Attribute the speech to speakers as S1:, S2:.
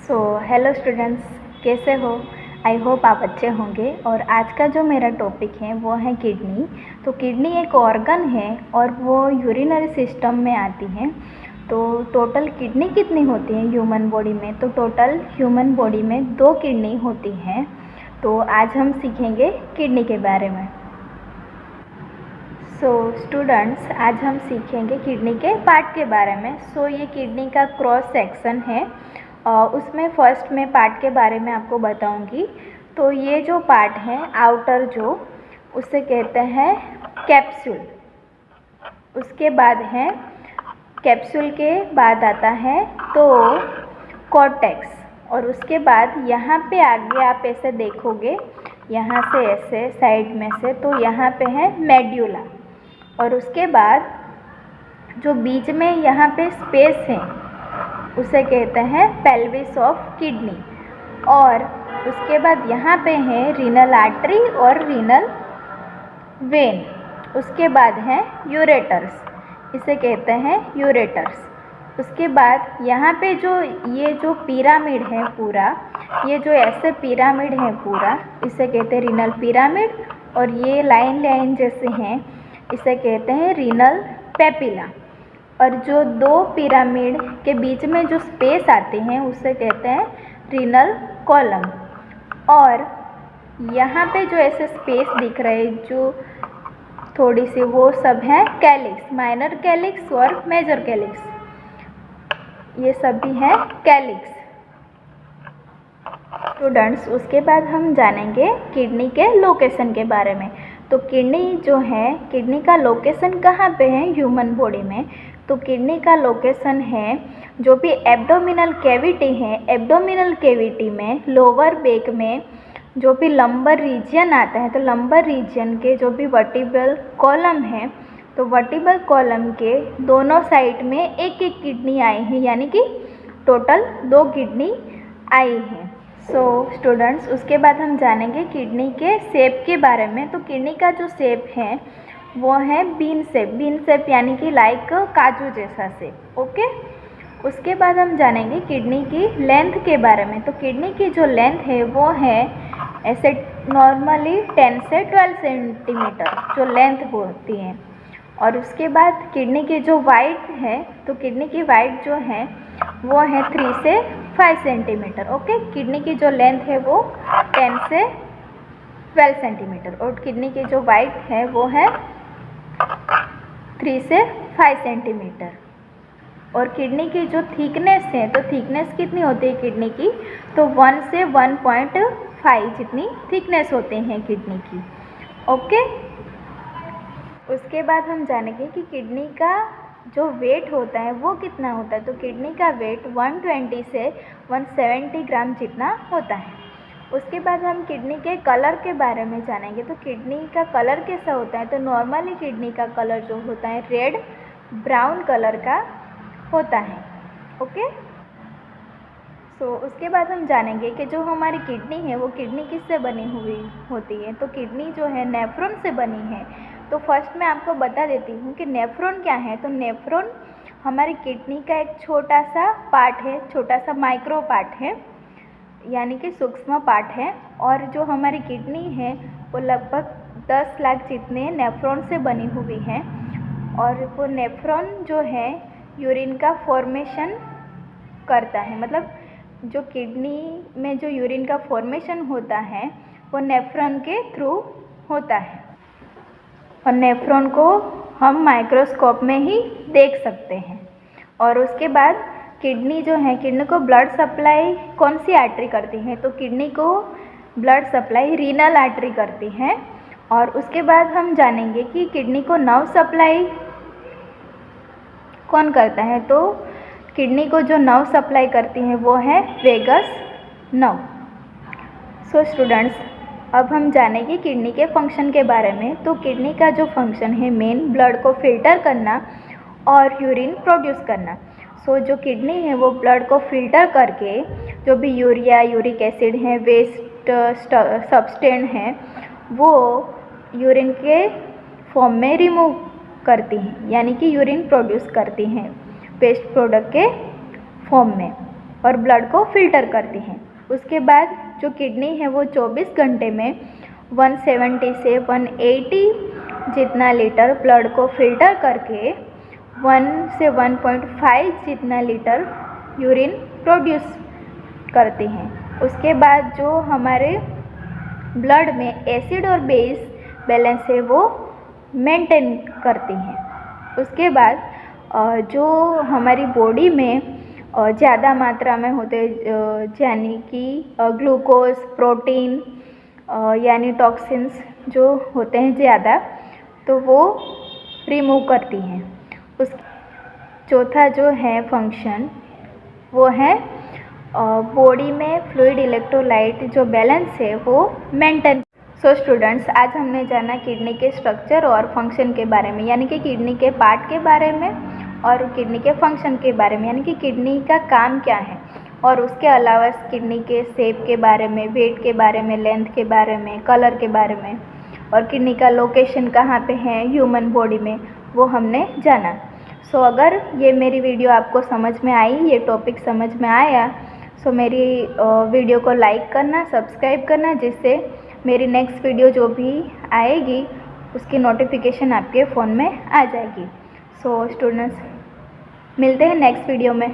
S1: Hello students, कैसे हो? I hope आप अच्छे होंगे। और आज का जो मेरा टॉपिक है वो है किडनी। तो किडनी एक ऑर्गन है और वो यूरिनरी सिस्टम में आती है। तो टोटल किडनी कितनी होती है ह्यूमन बॉडी में? तो टोटल ह्यूमन बॉडी में 2 किडनी होती हैं। तो आज हम सीखेंगे किडनी के बारे में। स्टूडेंट्स, आज हम सीखेंगे किडनी के पार्ट के बारे में। ये किडनी का क्रॉस सेक्शन है और उसमें फर्स्ट में पार्ट के बारे में आपको बताऊंगी। तो ये जो पार्ट है आउटर जो, उसे कहते हैं कैप्सूल। उसके बाद है कैप्सूल के बाद आता है तो कॉर्टेक्स, और उसके बाद यहाँ पे आगे आप ऐसे देखोगे, यहाँ से ऐसे साइड में से, तो यहाँ पे है मेड्यूला। और उसके बाद जो बीच में यहाँ पे स्पेस है उसे कहते हैं पेल्विस ऑफ किडनी। और उसके बाद यहाँ पे है रीनल आर्टरी और रीनल वेन। उसके बाद है यूरेटर्स, इसे कहते हैं यूरेटर्स। उसके बाद यहाँ पे ये जो पिरामिड है पूरा, ये जो ऐसे पिरामिड है पूरा, इसे कहते हैं रीनल पिरामिड। और ये लाइन लाइन जैसे हैं, इसे कहते हैं रीनल पेपिला। और जो 2 पिरामिड के बीच में जो स्पेस आते हैं उसे कहते हैं रीनल कॉलम। और यहाँ पे जो ऐसे स्पेस दिख रहे हैं जो थोड़ी सी, वो सब है कैलिक्स, माइनर कैलिक्स और मेजर कैलिक्स, ये सभी है कैलिक्स। स्टूडेंट्स, उसके बाद हम जानेंगे किडनी के लोकेशन के बारे में। तो किडनी जो है, किडनी का लोकेशन कहाँ पे है ह्यूमन बॉडी में? तो किडनी का लोकेशन है जो भी एब्डोमिनल कैविटी है, एब्डोमिनल कैविटी में लोअर बैक में जो भी लंबर रीजन आता है, तो लंबर रीजन के जो भी वर्टिब्रल कॉलम है, तो वर्टिब्रल कॉलम के दोनों साइड में एक एक किडनी आई है, यानी कि टोटल 2 किडनी आई हैं। स्टूडेंट्स, उसके बाद हम जानेंगे किडनी के शेप के बारे में। तो किडनी का जो शेप है वो है बीन शेप यानी कि लाइक काजू जैसा शेप। ओके। उसके बाद हम जानेंगे किडनी की लेंथ के बारे में। तो किडनी की जो लेंथ है वो है ऐसे नॉर्मली 10 से 12 सेंटीमीटर जो लेंथ होती है। और उसके बाद किडनी की जो वाइड है, तो किडनी की वाइड जो है वो है 3 से 5 सेंटीमीटर। ओके। किडनी की जो लेंथ है वो 10 से 12 सेंटीमीटर और किडनी की जो वाइड है वो है 3 से 5 सेंटीमीटर। और किडनी की जो थिकनेस है, तो थिकनेस कितनी होती है किडनी की? तो 1 से 1.5 जितनी थिकनेस होते हैं किडनी की। ओके। उसके बाद हम जानेंगे कि किडनी का जो वेट होता है वो कितना होता है। तो किडनी का वेट 120 से 170 ग्राम जितना होता है। उसके बाद हम किडनी के कलर के बारे में जानेंगे। तो किडनी का कलर कैसा होता है? तो नॉर्मली किडनी का कलर जो होता है रेड ब्राउन कलर का होता है। ओके। उसके बाद हम जानेंगे कि जो हमारी किडनी है वो किडनी किससे बनी हुई होती है। तो किडनी जो है नेफ्रॉन से बनी है। तो फर्स्ट मैं आपको बता देती हूँ कि नेफ्रॉन क्या है। तो नेफ्रॉन हमारी किडनी का एक छोटा सा पार्ट है, छोटा सा माइक्रो पार्ट है, यानी कि सूक्ष्म पार्ट है। और जो हमारी किडनी है वो लगभग 10 लाख जितने नेफ्रॉन से बनी हुई है। और वो नेफ्रॉन जो है यूरिन का फॉर्मेशन करता है, मतलब जो किडनी में जो यूरिन का फॉर्मेशन होता है वो नेफ्रॉन के थ्रू होता है। और नेफ्रॉन को हम माइक्रोस्कोप में ही देख सकते हैं। और उसके बाद किडनी जो है, किडनी को ब्लड सप्लाई कौन सी आर्टरी करती है? तो किडनी को ब्लड सप्लाई रीनल आर्टरी करती है। और उसके बाद हम जानेंगे कि किडनी को नर्व सप्लाई कौन करता है। तो किडनी को जो नर्व सप्लाई करती है वो है वेगस नर्व। स्टूडेंट्स, अब हम जानेंगे किडनी के फंक्शन के बारे में। तो किडनी का जो फंक्शन है मेन, ब्लड को फिल्टर करना और यूरिन प्रोड्यूस करना। जो किडनी है वो ब्लड को फिल्टर करके जो भी यूरिया, यूरिक एसिड है, वेस्ट सब्सटेंस है, वो यूरिन के फॉर्म में रिमूव करती हैं, यानी कि यूरिन प्रोड्यूस करती हैं वेस्ट प्रोडक्ट के फॉर्म में। और ब्लड को फिल्टर करती हैं। उसके बाद जो किडनी है वो 24 घंटे में 170 से 180 जितना लीटर ब्लड को फिल्टर करके 1 से 1.5 जितना लीटर यूरिन प्रोड्यूस करती हैं। उसके बाद जो हमारे ब्लड में एसिड और बेस बैलेंस है वो मेंटेन करती हैं। उसके बाद जो हमारी बॉडी में ज़्यादा मात्रा में होते यानी कि ग्लूकोज, प्रोटीन यानी टॉक्सिन्स जो होते हैं ज़्यादा, तो वो रिमूव करती हैं। उस चौथा जो है फंक्शन वो है बॉडी में फ्लूइड इलेक्ट्रोलाइट जो बैलेंस है वो मेंटेन। सो स्टूडेंट्स, आज हमने जाना किडनी के स्ट्रक्चर और फंक्शन के बारे में, यानी कि किडनी के पार्ट के बारे में और किडनी के फंक्शन के बारे में, यानी कि किडनी का काम क्या है। और उसके अलावा किडनी के शेप के बारे में, वेट के बारे में, लेंथ के बारे में, कलर के बारे में, और किडनी का लोकेशन कहाँ पे है ह्यूमन बॉडी में, वो हमने जाना। सो अगर ये मेरी वीडियो आपको समझ में आई, ये टॉपिक समझ में आया, सो मेरी वीडियो को लाइक करना, सब्सक्राइब करना, जिससे मेरी नेक्स्ट वीडियो जो भी आएगी उसकी नोटिफिकेशन आपके फ़ोन में आ जाएगी। सो स्टूडेंट्स, मिलते हैं नेक्स्ट वीडियो में।